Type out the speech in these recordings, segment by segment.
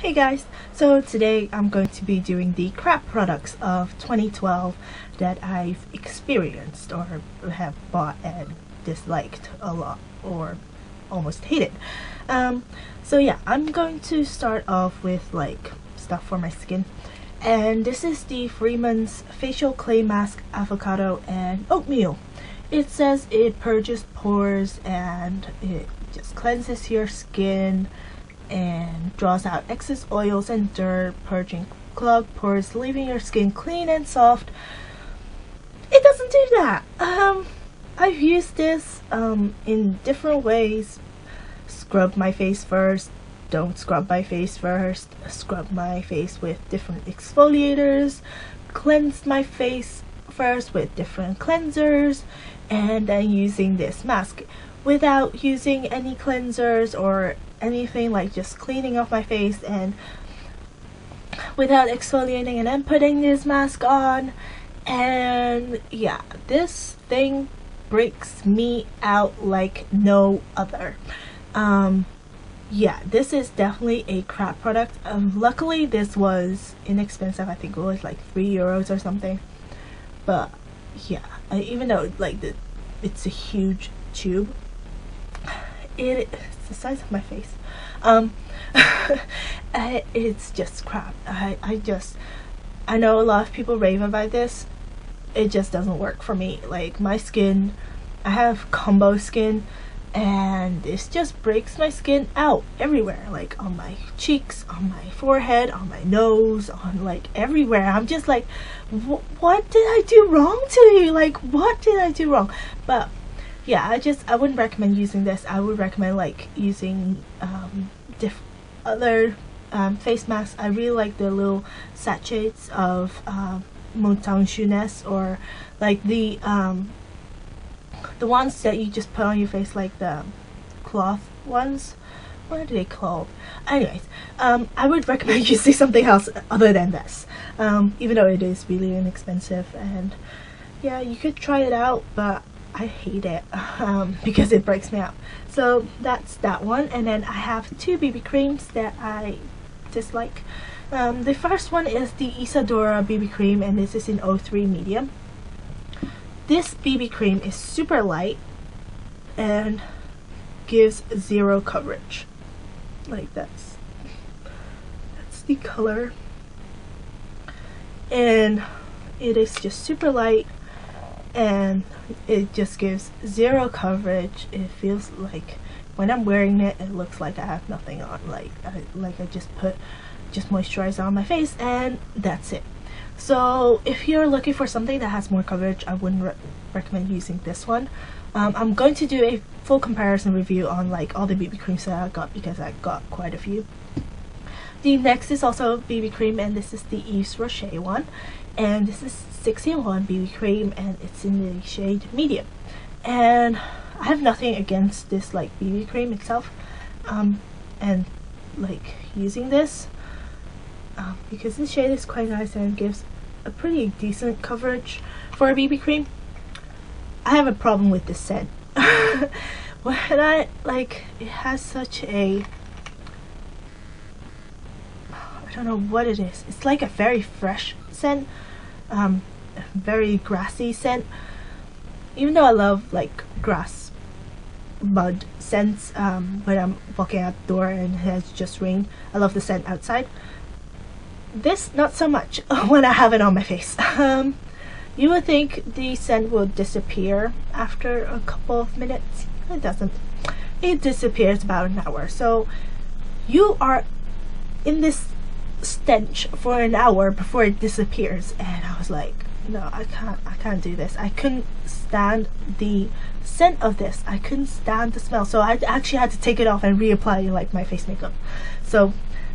Hey guys, so today I'm going to be doing the crap products of 2012 that I've experienced or have bought and disliked a lot or almost hated. So yeah, I'm going to start off with like stuff for my skin, and this is the Freeman's Facial Clay Mask Avocado and Oatmeal. It says it purges pores and it just cleanses your skin and draws out excess oils and dirt, purging clogged pores, leaving your skin clean and soft. It doesn't do that. I've used this in different ways. Scrub my face first, don't scrub my face first, scrub my face with different exfoliators, cleanse my face first with different cleansers, and then using this mask without using any cleansers or anything, like just cleaning off my face and without exfoliating, and then putting this mask on. And yeah, this thing breaks me out like no other. Yeah, this is definitely a crap product. Luckily this was inexpensive. I think it was like €3 or something, but yeah, even though like it's a huge tube, it's the size of my face. It's just crap. I know a lot of people rave about this. It just doesn't work for me. Like my skin, I have combo skin, and this just breaks my skin out everywhere, like on my cheeks, on my forehead, on my nose, on like everywhere. I'm just like, what did I do wrong to you? Like, what did I do wrong? But yeah, I wouldn't recommend using this. I would recommend like using other face masks. I really like the little sachets of Montang Jeunesse, or like the ones that you just put on your face, like the cloth ones. What are they called? Anyways, I would recommend using something else other than this, even though it is really inexpensive. And yeah, you could try it out, but I hate it because it breaks me out. So that's that one. And then I have two BB creams that I dislike. The first one is the Isadora BB cream, and this is in 03 medium. This BB cream is super light and gives zero coverage. Like that's the color, and it is just super light and it just gives zero coverage. It feels like when I'm wearing it, it looks like I have nothing on. Like I just moisturizer on my face and that's it. So if you're looking for something that has more coverage, I wouldn't recommend using this one. I'm going to do a full comparison review on like all the BB creams that I got, because I got quite a few. The next is also BB cream, and this is the Yves Rocher one, and this is 6-in-1 BB cream, and it's in the shade medium. And I have nothing against this like BB cream itself, and like using this because this shade is quite nice and gives a pretty decent coverage for a BB cream. I have a problem with this scent. When I like, it has such a, I don't know what it is. It's like a very fresh scent, very grassy scent. Even though I love like grass, mud scents when I'm walking out the door and it has just rained, I love the scent outside. This not so much when I have it on my face. You would think the scent will disappear after a couple of minutes. It doesn't. It disappears about an hour. So you are in this stench for an hour before it disappears. And I was like, no, I can't do this. I couldn't stand the scent of this. I couldn't stand the smell. So I actually had to take it off and reapply like my face makeup. So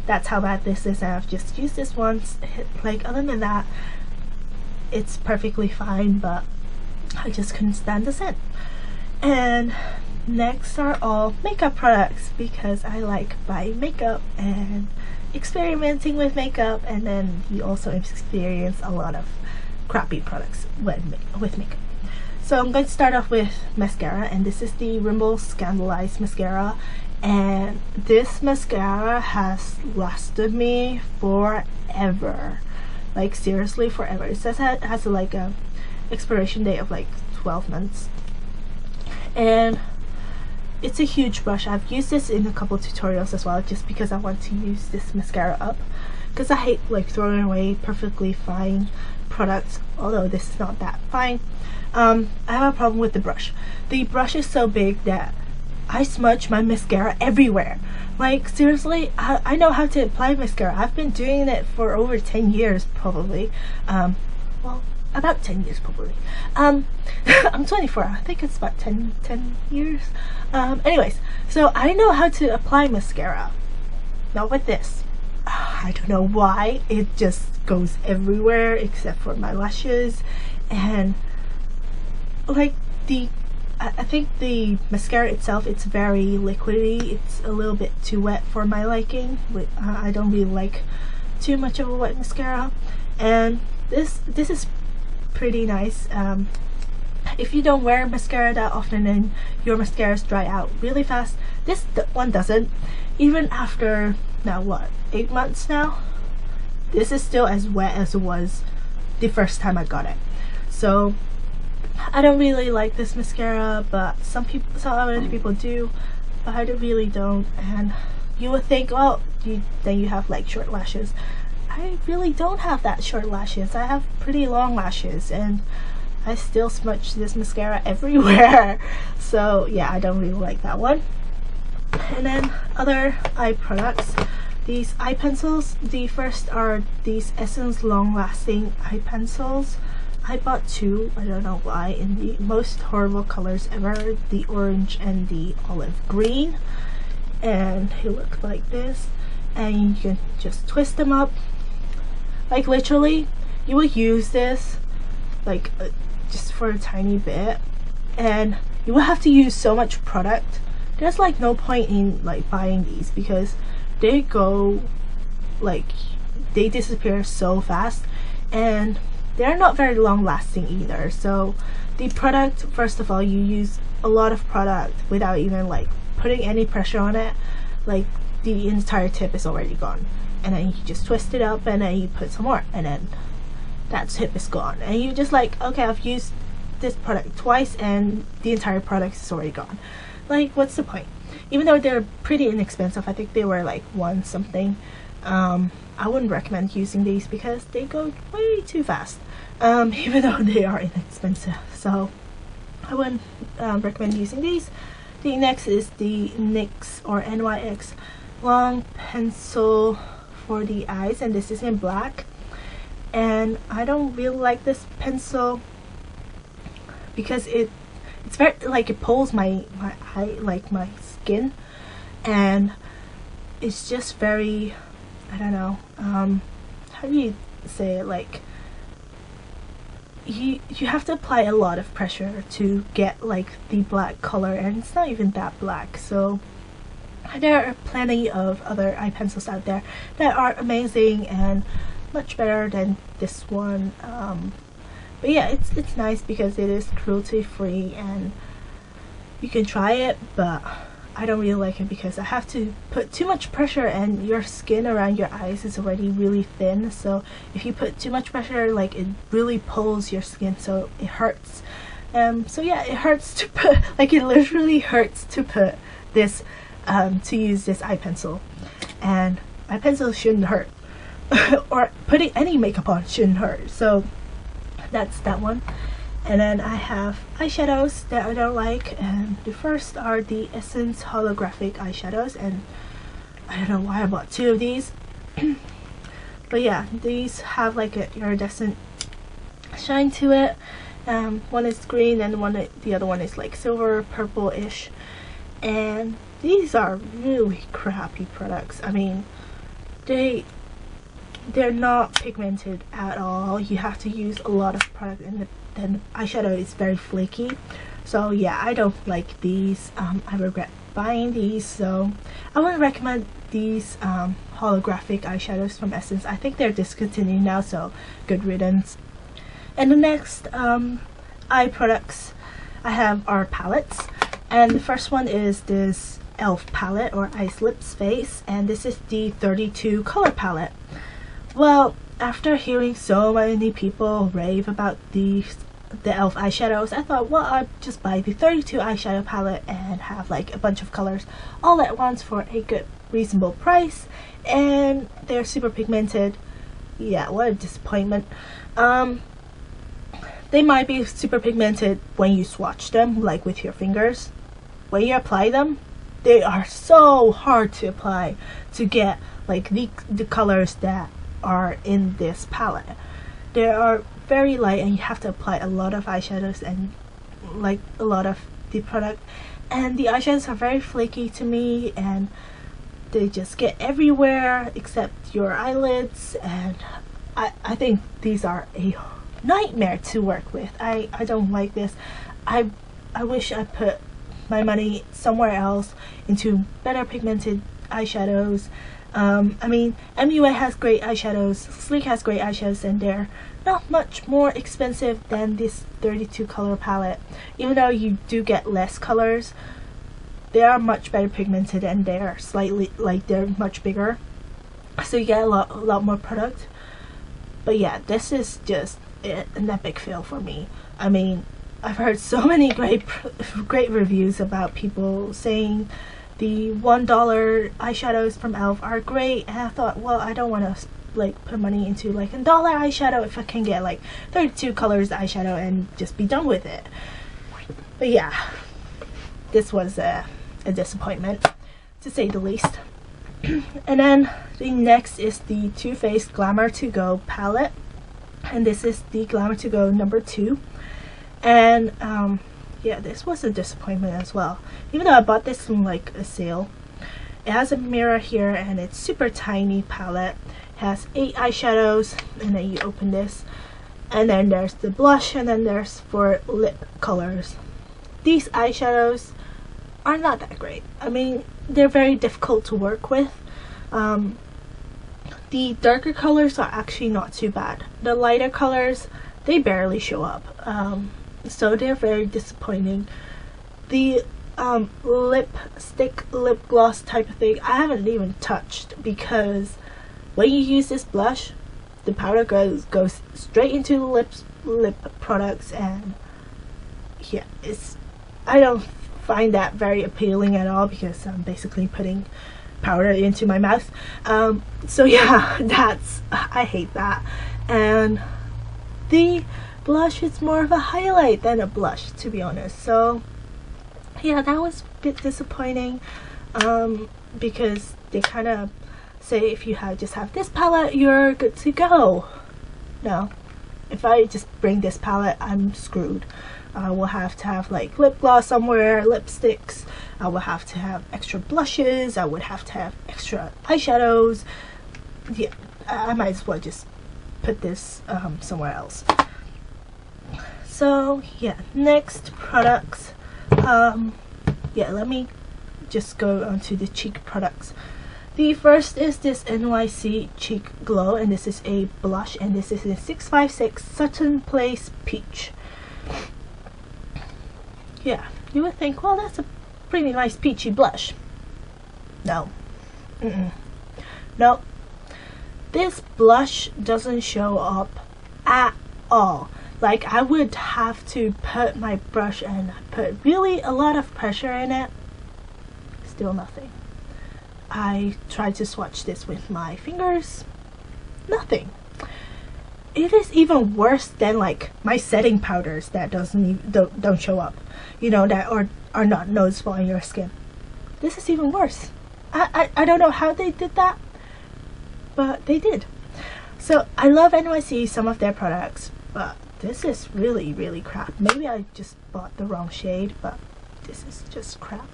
that's how bad this is. I've just used this once. Like, other than that, it's perfectly fine, but I just couldn't stand the scent. And next are all makeup products, because I like buying makeup and experimenting with makeup, and then you also experience a lot of crappy products with makeup. So I'm going to start off with mascara, and this is the Rimmel Scandaleyes mascara, and this mascara has lasted me forever. Like seriously forever. It says it has like a expiration date of like 12 months, and it's a huge brush. I've used this in a couple tutorials as well, just because I want to use this mascara up, because I hate like throwing away perfectly fine products, although this is not that fine. I have a problem with the brush. The brush is so big that I smudge my mascara everywhere. Like seriously, I know how to apply mascara. I've been doing it for over 10 years probably. Well, about 10 years probably. I'm 24. I think it's about 10 years. Anyways, so I know how to apply mascara. Not with this. I don't know why. It just goes everywhere except for my lashes, and like I think the mascara itself, it's very liquidy. It's a little bit too wet for my liking. I don't really like too much of a wet mascara, and this is pretty nice. If you don't wear mascara that often and your mascaras dry out really fast, this one doesn't. Even after now what, 8 months now, this is still as wet as it was the first time I got it. So I don't really like this mascara, but some other people do, but I really don't. And you would think, oh, then you have like short lashes. I really don't have that short lashes. I have pretty long lashes, and I still smudge this mascara everywhere. So yeah, I don't really like that one. And then other eye products, these eye pencils. The first are these Essence Long Lasting eye pencils. I bought two, I don't know why, in the most horrible colors ever, the orange and the olive green, and they look like this, and you can just twist them up. Like literally, you will use this like just for a tiny bit, and you will have to use so much product. There's like no point in like buying these, because they go like, they disappear so fast, and they're not very long lasting either. So the product, first of all, you use a lot of product without even like putting any pressure on it. Like the entire tip is already gone, and then you just twist it up, and then you put some more, and then that tip is gone, and you just like, okay, I've used this product twice and the entire product is already gone. Like, what's the point? Even though they're pretty inexpensive, I think they were like $1 something. I wouldn't recommend using these because they go way too fast, even though they are inexpensive. So I wouldn't recommend using these. The next is the NYX or NYX long pencil for the eyes, and this is in black. And I don't really like this pencil because it's very like, it pulls my eye, like my skin, and it's just very, I don't know, how do you say it, like you have to apply a lot of pressure to get like the black color, and it's not even that black. So there are plenty of other eye pencils out there that are amazing and much better than this one. But yeah, it's nice because it is cruelty free and you can try it, but I don't really like it because I have to put too much pressure, and your skin around your eyes is already really thin, so if you put too much pressure, like, it really pulls your skin, so it hurts. So yeah, it hurts to put, like, it literally hurts to put this to use this eye pencil, and eye pencils shouldn't hurt. Or putting any makeup on shouldn't hurt. So that's that one. And then I have eyeshadows that I don't like, and the first are the Essence holographic eyeshadows, and I don't know why I bought two of these. But yeah, these have like a iridescent shine to it. One is green and the other one is like silver purple-ish, and these are really crappy products. I mean, they're not pigmented at all. You have to use a lot of product, and then eyeshadow is very flaky. So yeah, I don't like these. I regret buying these, so I wouldn't recommend these holographic eyeshadows from Essence. I think they're discontinued now, so good riddance. And the next eye products I have are palettes, and the first one is this e.l.f. palette or Ice Lips Face, and this is the 32 color palette. Well, after hearing so many people rave about the e.l.f. eyeshadows, I thought, well, I'll just buy the 32 eyeshadow palette and have like a bunch of colors all at once for a good reasonable price. And they're super pigmented. Yeah, what a disappointment. They might be super pigmented when you swatch them, like with your fingers. When you apply them, they are so hard to apply to get like the colors that are in this palette. They are very light and you have to apply a lot of eyeshadows and like a lot of the product, and the eyeshadows are very flaky to me and they just get everywhere except your eyelids, and I think these are a nightmare to work with. I don't like this. I wish I put my money somewhere else into better pigmented eyeshadows. I mean, MUA has great eyeshadows, Sleek has great eyeshadows, and they're not much more expensive than this 32 color palette. Even though you do get less colors, they are much better pigmented and they are slightly, like, they're much bigger, so you get a lot more product. But yeah, this is just an epic fail for me. I mean, I've heard so many great reviews about people saying the $1 eyeshadows from e.l.f. are great, and I thought, well, I don't want to like put money into like $1 eyeshadow if I can get like 32 colors eyeshadow and just be done with it. But yeah, this was a disappointment, to say the least. And then the next is the Too Faced Glamour To Go palette, and this is the Glamour To Go number 2. And yeah, this was a disappointment as well, even though I bought this from like a sale. It has a mirror here and it's super tiny palette. It has 8 eyeshadows, and then you open this and then there's the blush, and then there's for lip colors. These eyeshadows are not that great. I mean, they're very difficult to work with. The darker colors are actually not too bad. The lighter colors, they barely show up. So they're very disappointing. The lipstick, lip gloss type of thing, I haven't even touched, because when you use this blush, the powder goes straight into the lip products, and yeah, I don't find that very appealing at all, because I'm basically putting powder into my mouth. So yeah, I hate that. And the blush is more of a highlight than a blush, to be honest. So yeah, that was a bit disappointing, because they kind of say if you just have this palette, you're good to go. No, if I just bring this palette, I'm screwed. I will have to have like lip gloss somewhere, lipsticks, I will have to have extra blushes, I would have to have extra eyeshadows. Yeah, I might as well just put this somewhere else. So yeah, next products. Yeah, let me just go on to the cheek products. The first is this NYC Cheek Glow, and this is a blush, and this is in 656 Sutton Place Peach. Yeah, you would think, well, that's a pretty nice peachy blush. No. No. This blush doesn't show up at all. Like, I would have to put my brush and put really a lot of pressure in it. Still nothing. I tried to swatch this with my fingers. Nothing. It is even worse than like my setting powders that don't show up, you know, that are not noticeable on your skin. This is even worse. I don't know how they did that, but they did. So I love NYC, some of their products, but this is really, really crap. Maybe I just bought the wrong shade, but this is just crap.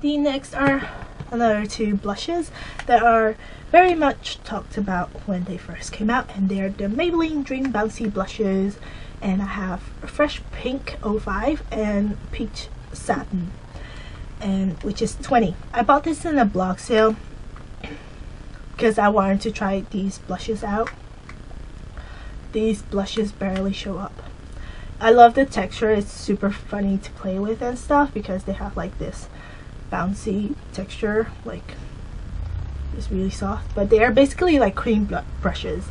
The next are another 2 blushes that are very much talked about when they first came out, and they're the Maybelline Dream Bouncy blushes, and I have Fresh Pink 05 and Peach Satin, and which is 20. I bought this in a blog sale because I wanted to try these blushes out. These blushes barely show up. I love the texture. It's super funny to play with and stuff, because they have like this bouncy texture, like it's really soft, but they are basically like cream brushes.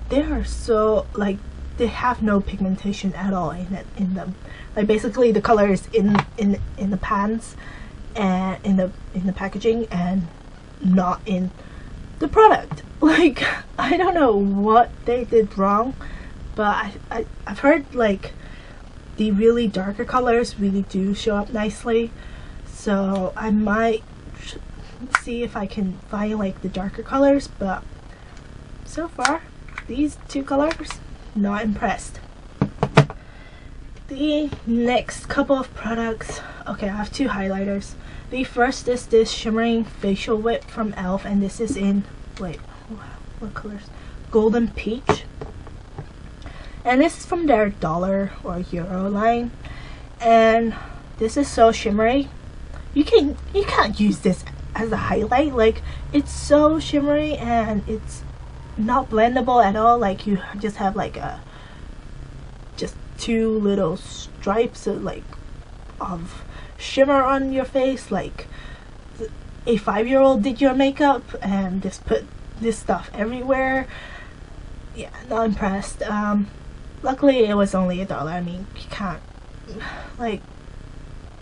They are so like, they have no pigmentation at all in them. Like basically the color is in the pans and in the packaging, and not in the product. Like I don't know what they did wrong, but I've heard like the really darker colors really do show up nicely, so I might see if I can find like the darker colors, but so far these two colors, not impressed. The next couple of products, okay, I have two highlighters. The first is this shimmering facial whip from e.l.f. and this is in, wait, what colors? Golden Peach. And this is from their dollar or euro line. And this is so shimmery. You can't use this as a highlight. Like, it's so shimmery and it's not blendable at all. Like, you just have like just two little stripes of like of shimmer on your face, like a 5-year-old did your makeup and just put this stuff everywhere. Yeah, not impressed. Luckily it was only $1. I mean, you can't, like,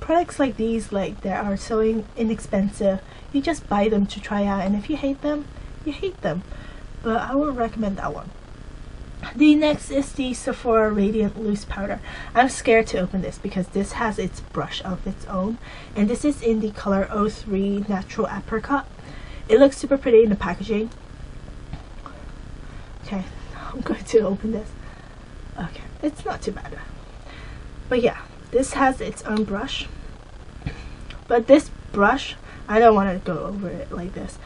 products like these, like, they are so inexpensive, you just buy them to try out, and if you hate them, you hate them. But I would recommend that one. The next is the Sephora Radiant Loose Powder. I'm scared to open this because this has its brush of its own, and this is in the color 03 Natural Apricot. It looks super pretty in the packaging. Okay, I'm going to open this. Okay, it's not too bad. But yeah, this has its own brush. But this brush, I don't want to go over it like this.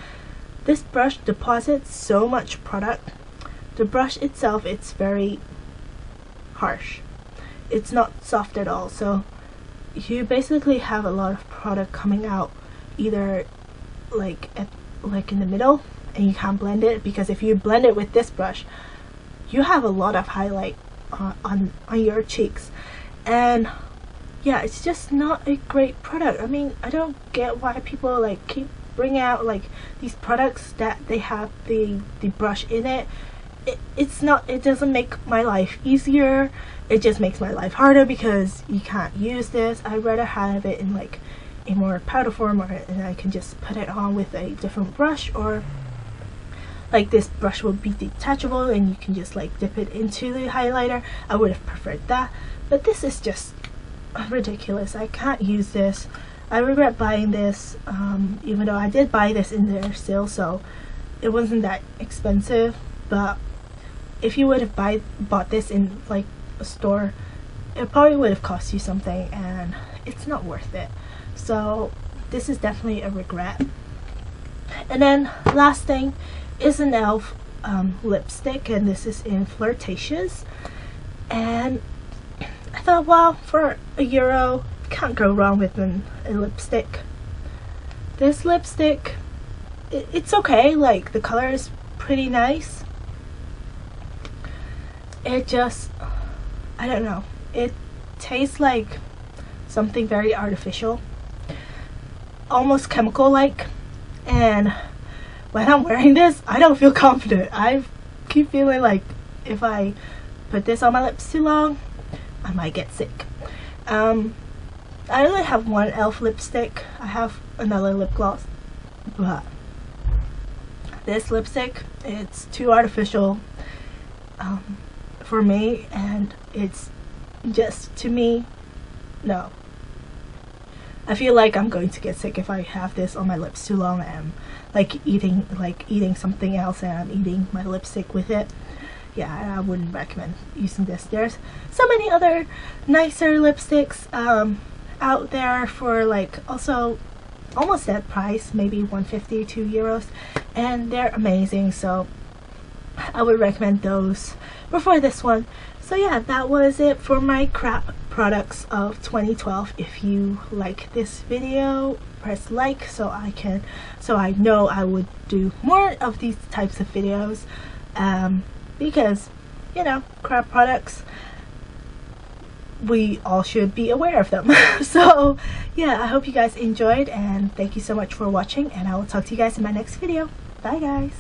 This brush deposits so much product. The brush itself, it's very harsh. It's not soft at all. So you basically have a lot of product coming out, either like in the middle, and you can't blend it, because if you blend it with this brush, you have a lot of highlight on your cheeks. And yeah, it's just not a great product. I mean, I don't get why people like keep bringing out like these products that they have the brush in it. It doesn't make my life easier, it just makes my life harder because you can't use this. I'd rather have it in like a more powder form, and I can just put it on with a different brush, or like this brush will be detachable and you can just like dip it into the highlighter. I would have preferred that, but this is just ridiculous. I can't use this. I regret buying this, even though I did buy this in their sale, so it wasn't that expensive. But if you would have bought this in like a store, it probably would have cost you something, and it's not worth it. So this is definitely a regret. And then last thing is an e.l.f. lipstick, and this is in Flirtatious. And I thought, well, for €1, can't go wrong with a lipstick. This lipstick, it's okay. Like, the color is pretty nice. It just, I don't know, it tastes like something very artificial, almost chemical like, and when I'm wearing this, I don't feel confident. I keep feeling like if I put this on my lips too long, I might get sick. I only have one e.l.f. lipstick. I have another lip gloss, but this lipstick, it's too artificial for me, and it's just, to me, no. I feel like I'm going to get sick if I have this on my lips too long, and like eating something else and I'm eating my lipstick with it. Yeah, I wouldn't recommend using this. There's so many other nicer lipsticks out there for like also almost that price, maybe €1.50, €2, and they're amazing, so I would recommend those before this one. So yeah, that was it for my crap products of 2012. If you like this video, press like so I know I would do more of these types of videos, because, you know, crap products, we all should be aware of them. So yeah, I hope you guys enjoyed, and thank you so much for watching, and I will talk to you guys in my next video. Bye guys.